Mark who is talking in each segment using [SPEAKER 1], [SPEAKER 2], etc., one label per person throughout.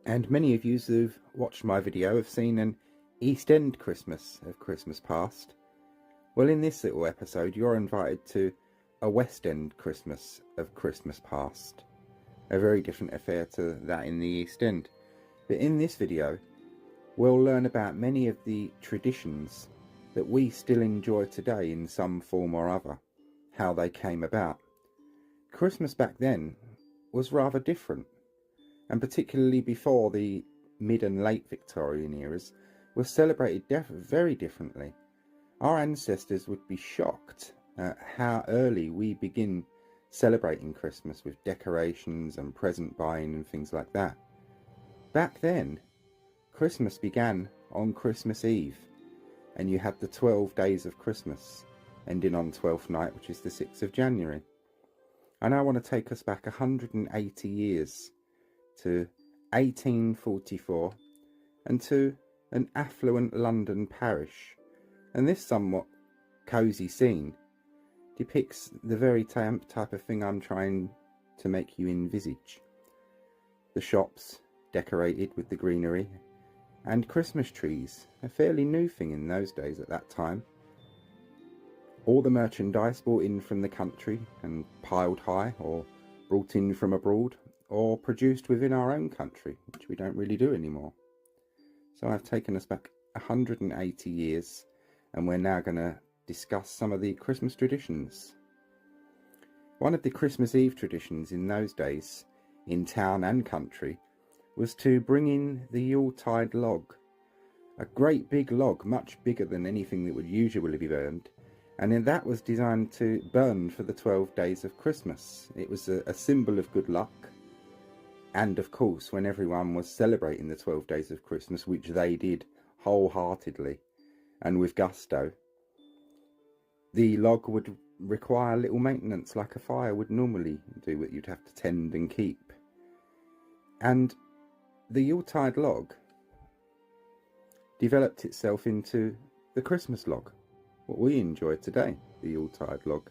[SPEAKER 1] And many of you who've watched my video have seen an East End Christmas of Christmas past. Well, in this little episode, you're invited to a West End Christmas of Christmas past. A very different affair to that in the East End. But in this video, we'll learn about many of the traditions that we still enjoy today in some form or other, how they came about. Christmas back then was rather different, and particularly before the mid and late Victorian eras, was celebrated very differently. Our ancestors would be shocked at how early we begin celebrating Christmas with decorations and present buying and things like that. Back then, Christmas began on Christmas Eve, and you had the 12 days of Christmas, ending on 12th night, which is the 6th of January. And I want to take us back 180 years to 1844 and to an affluent London parish. And this somewhat cosy scene depicts the very type of thing I'm trying to make you envisage. The shops decorated with the greenery and Christmas trees, a fairly new thing in those days at that time. All the merchandise brought in from the country and piled high, or brought in from abroad, or produced within our own country, which we don't really do anymore. So I've taken us back 180 years, and we're now going to discuss some of the Christmas traditions. One of the Christmas Eve traditions in those days, in town and country, was to bring in the Yuletide log. A great big log, much bigger than anything that would usually be burned, and then that was designed to burn for the 12 days of Christmas. It was a symbol of good luck, and of course when everyone was celebrating the 12 days of Christmas, which they did wholeheartedly and with gusto, the log would require little maintenance like a fire would normally do, what you'd have to tend and keep. And the Yuletide log developed itself into the Christmas log, what we enjoy today, the Yuletide log.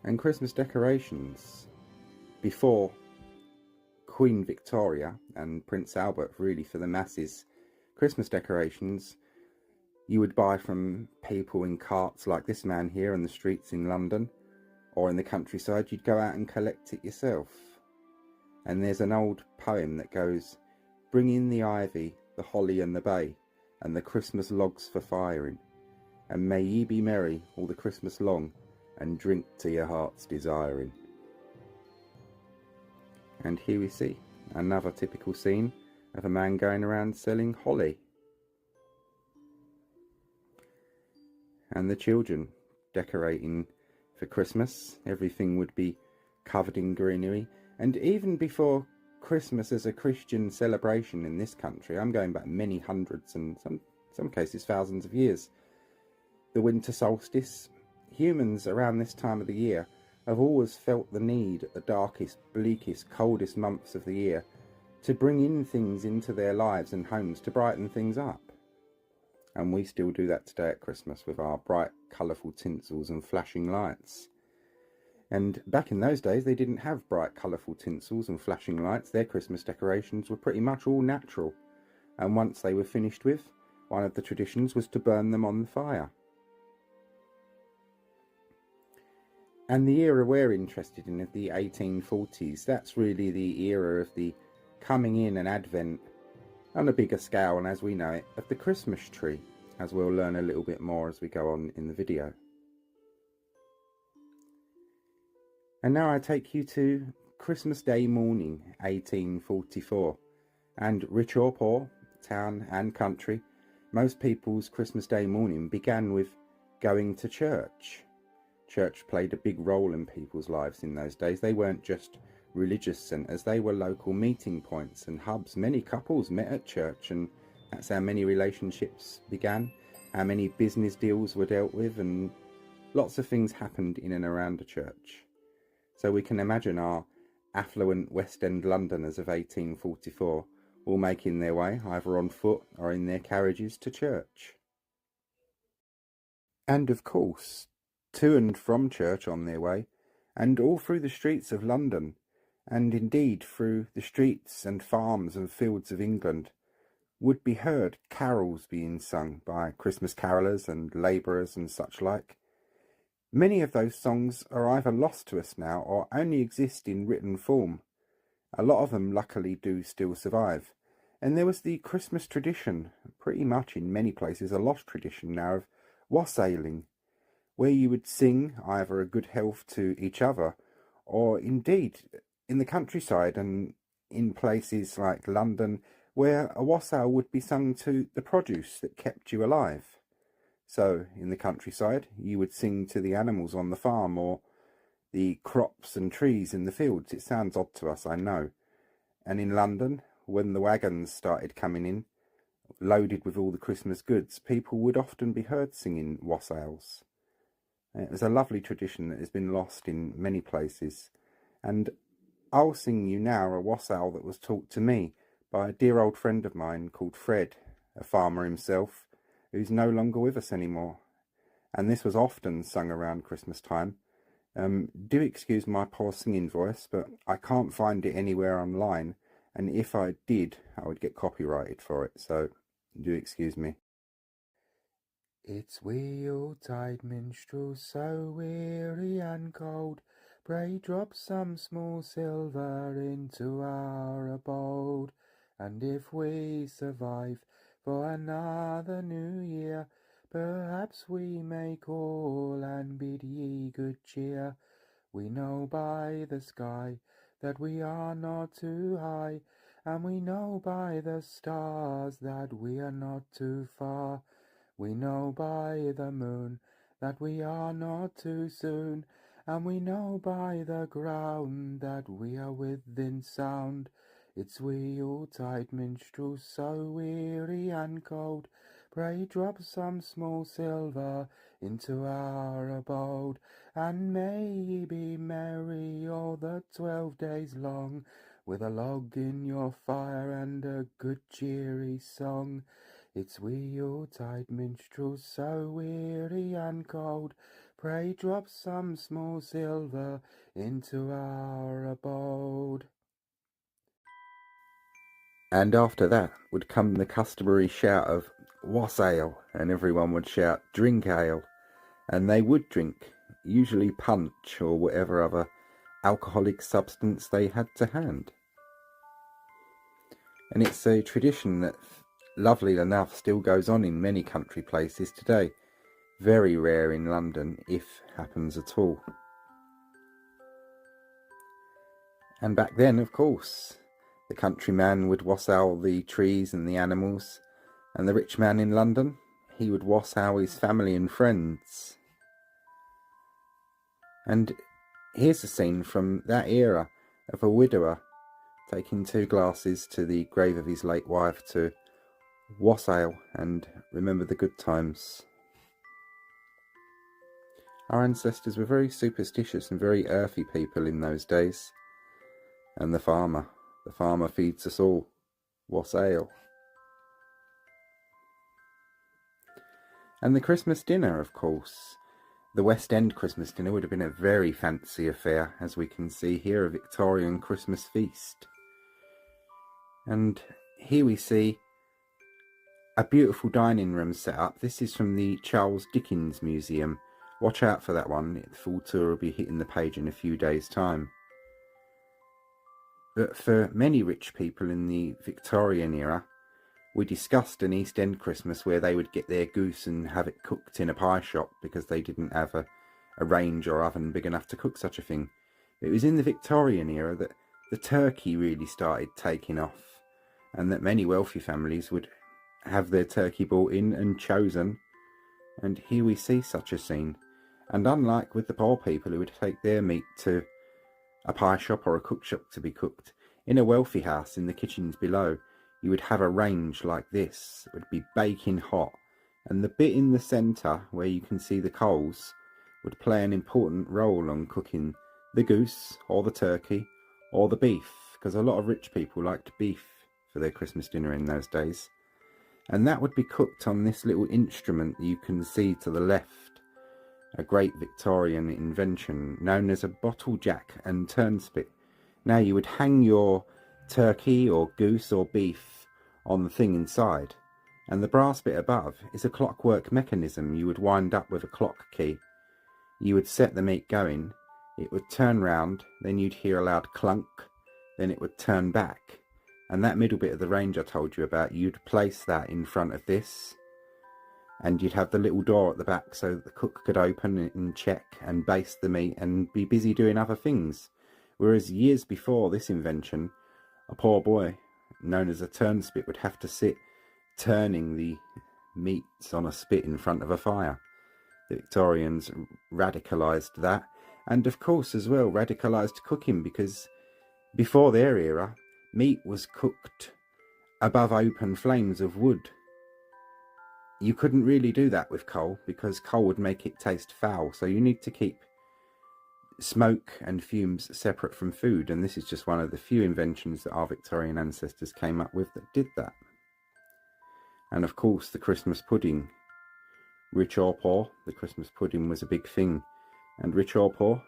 [SPEAKER 1] And Christmas decorations before Queen Victoria and Prince Albert, really for the masses, Christmas decorations you would buy from people in carts like this man here on the streets in London, or in the countryside. You'd go out and collect it yourself. And there's an old poem that goes, "Bring in the ivy, the holly and the bay, and the Christmas logs for firing, and may ye be merry all the Christmas long, and drink to your heart's desiring." And here we see another typical scene of a man going around selling holly. And the children decorating for Christmas. Everything would be covered in greenery. And even before Christmas as a Christian celebration in this country, I'm going back many hundreds and some cases thousands of years, the winter solstice, humans around this time of the year have always felt the need at the darkest, bleakest, coldest months of the year to bring in things into their lives and homes to brighten things up. And we still do that today at Christmas with our bright, colourful tinsels and flashing lights. And back in those days, they didn't have bright, colourful tinsels and flashing lights. Their Christmas decorations were pretty much all natural. And once they were finished with, one of the traditions was to burn them on the fire. And the era we're interested in, of the 1840s, that's really the era of the coming in and advent on a bigger scale, and as we know it, of the Christmas tree, as we'll learn a little bit more as we go on in the video. And now I take you to Christmas Day morning, 1844, and rich or poor, town and country, most people's Christmas Day morning began with going to church. Church played a big role in people's lives in those days. They weren't just religious centres, they were local meeting points and hubs. Many couples met at church, and that's how many relationships began, how many business deals were dealt with, and lots of things happened in and around the church. So we can imagine our affluent West End Londoners of 1844 all making their way, either on foot or in their carriages, to church. And of course, to and from church on their way, and all through the streets of London, and indeed through the streets and farms and fields of England would be heard carols being sung by Christmas carolers and labourers and such like. Many of those songs are either lost to us now or only exist in written form. A lot of them luckily do still survive. And there was the Christmas tradition, pretty much in many places a lost tradition now, of wassailing, where you would sing either a good health to each other, or indeed in the countryside and in places like London, where a wassail would be sung to the produce that kept you alive. So in the countryside you would sing to the animals on the farm or the crops and trees in the fields. It sounds odd to us, I know. And in London, when the wagons started coming in, loaded with all the Christmas goods, people would often be heard singing wassails. It was a lovely tradition that has been lost in many places. And I'll sing you now a wassail that was taught to me by a dear old friend of mine called Fred, a farmer himself, who's no longer with us anymore. And this was often sung around Christmas time. Do excuse my poor singing voice, but I can't find it anywhere online, and if I did, I would get copyrighted for it, so do excuse me. It's we Yuletide minstrels, so weary and cold, pray drop some small silver into our abode, and if we survive for another new year, perhaps we may call and bid ye good cheer. We know by the sky that we are not too high, and we know by the stars that we are not too far. We know by the moon that we are not too soon, and we know by the ground that we are within sound. It's we Yuletide minstrels, so weary and cold, pray drop some small silver into our abode, and may ye be merry all the 12 days long, with a log in your fire and a good cheery song. It's we Yuletide minstrels, so weary and cold, pray drop some small silver into our abode. And after that would come the customary shout of wassail, and everyone would shout drink ale, and they would drink, usually punch or whatever other alcoholic substance they had to hand. And it's a tradition that, lovely enough, still goes on in many country places today. Very rare in London, if happens at all. And back then, of course, the countryman would wassail the trees and the animals, and the rich man in London, he would wassail his family and friends. And here's a scene from that era of a widower taking 2 glasses to the grave of his late wife to wassail and remember the good times. Our ancestors were very superstitious and very earthy people in those days. And the farmer feeds us all. Wassail. And the Christmas dinner, of course. The West End Christmas dinner would have been a very fancy affair, as we can see here, a Victorian Christmas feast. And here we see a beautiful dining room set up. This is from the Charles Dickens Museum. Watch out for that one. The full tour will be hitting the page in a few days' time. But for many rich people in the Victorian era, we discussed an East End Christmas where they would get their goose and have it cooked in a pie shop because they didn't have a range or oven big enough to cook such a thing. It was in the Victorian era that the turkey really started taking off, and that many wealthy families would have their turkey bought in and chosen. And here we see such a scene. And unlike with the poor people who would take their meat to a pie shop or a cook shop to be cooked, in a wealthy house in the kitchens below, you would have a range like this. It would be baking hot, and the bit in the centre where you can see the coals would play an important role on cooking the goose or the turkey or the beef, because a lot of rich people liked beef for their Christmas dinner in those days. And that would be cooked on this little instrument that you can see to the left, a great Victorian invention known as a bottle jack and turnspit. Now you would hang your turkey or goose or beef on the thing inside, and the brass bit above is a clockwork mechanism you would wind up with a clock key. You would set the meat going, it would turn round, then you'd hear a loud clunk, then it would turn back, and that middle bit of the range I told you about, you'd place that in front of this, and you'd have the little door at the back so that the cook could open it and check and baste the meat and be busy doing other things. Whereas years before this invention, a poor boy known as a turnspit would have to sit turning the meats on a spit in front of a fire. The Victorians radicalised that, and of course as well radicalised cooking, because before their era meat was cooked above open flames of wood. You couldn't really do that with coal because coal would make it taste foul, so you need to keep smoke and fumes separate from food, and this is just one of the few inventions that our Victorian ancestors came up with that did that. And of course the Christmas pudding, rich or poor, the Christmas pudding was a big thing, and rich or poor,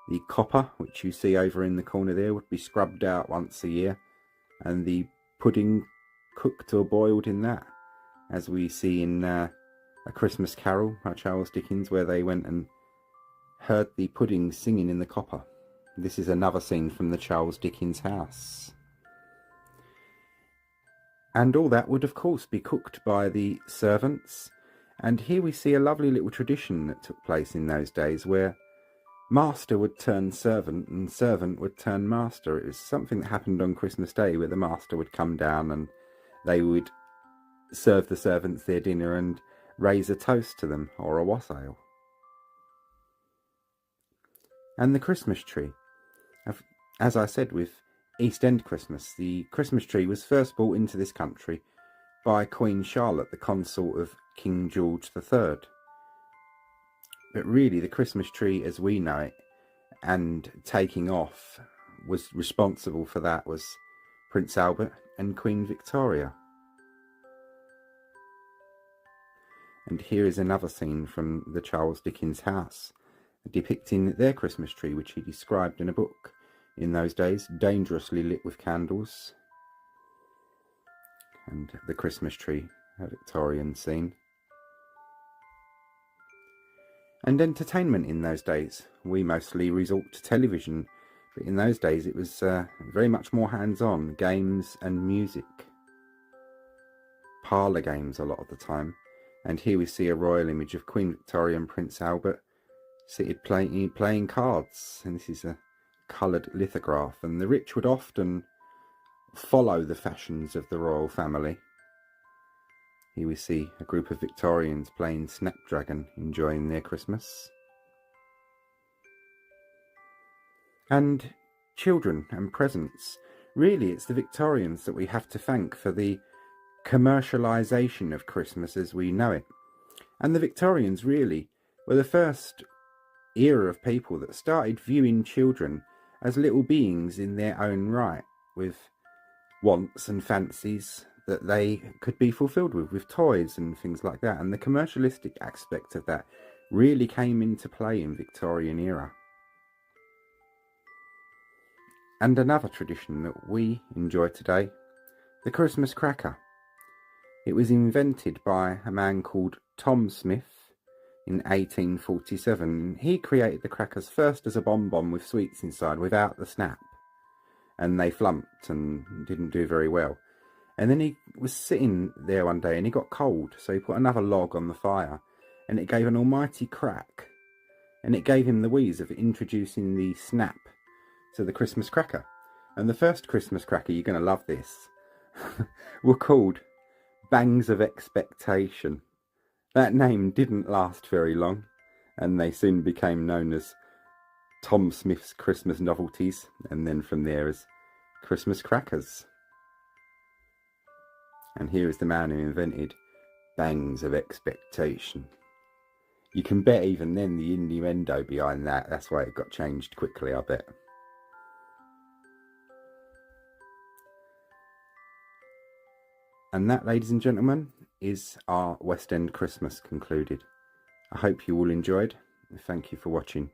[SPEAKER 1] the copper which you see over in the corner there would be scrubbed out once a year, and the pudding cooked or boiled in that, as we see in A Christmas Carol by Charles Dickens, where they went and heard the pudding singing in the copper. This is another scene from the Charles Dickens house. And all that would of course be cooked by the servants, and here we see a lovely little tradition that took place in those days where master would turn servant and servant would turn master. It was something that happened on Christmas Day where the master would come down and they would serve the servants their dinner and raise a toast to them or a wassail. And the Christmas tree. As I said with East End Christmas, the Christmas tree was first brought into this country by Queen Charlotte, the consort of King George III. But really the Christmas tree as we know it and taking off was responsible for that was Prince Albert and Queen Victoria. And here is another scene from the Charles Dickens house, depicting their Christmas tree, which he described in a book. In those days, dangerously lit with candles. And the Christmas tree, a Victorian scene. And entertainment in those days. We mostly resort to television, but in those days it was very much more hands-on, games and music. Parlour games a lot of the time. And here we see a royal image of Queen Victoria and Prince Albert seated playing cards, and this is a coloured lithograph, and the rich would often follow the fashions of the royal family. Here we see a group of Victorians playing Snapdragon, enjoying their Christmas. And children and presents. Really it's the Victorians that we have to thank for the commercialisation of Christmas as we know it. And the Victorians really were the first era of people that started viewing children as little beings in their own right, with wants and fancies that they could be fulfilled with toys and things like that. And the commercialistic aspect of that really came into play in Victorian era. And another tradition that we enjoy today, the Christmas cracker. It was invented by a man called Tom Smith in 1847. He created the crackers first as a bonbon with sweets inside without the snap, and they flumped and didn't do very well. And then he was sitting there one day and he got cold, so he put another log on the fire and it gave an almighty crack, and it gave him the wheeze of introducing the snap to the Christmas cracker. And the first Christmas cracker, you're going to love this, were called Bangs of Expectation. That name didn't last very long, and they soon became known as Tom Smith's Christmas Novelties, and then from there as Christmas Crackers. And here is the man who invented Bangs of Expectation. You can bet even then the innuendo behind that, that's why it got changed quickly, I bet. And that, ladies and gentlemen, is our West End Christmas concluded. I hope you all enjoyed. Thank you for watching.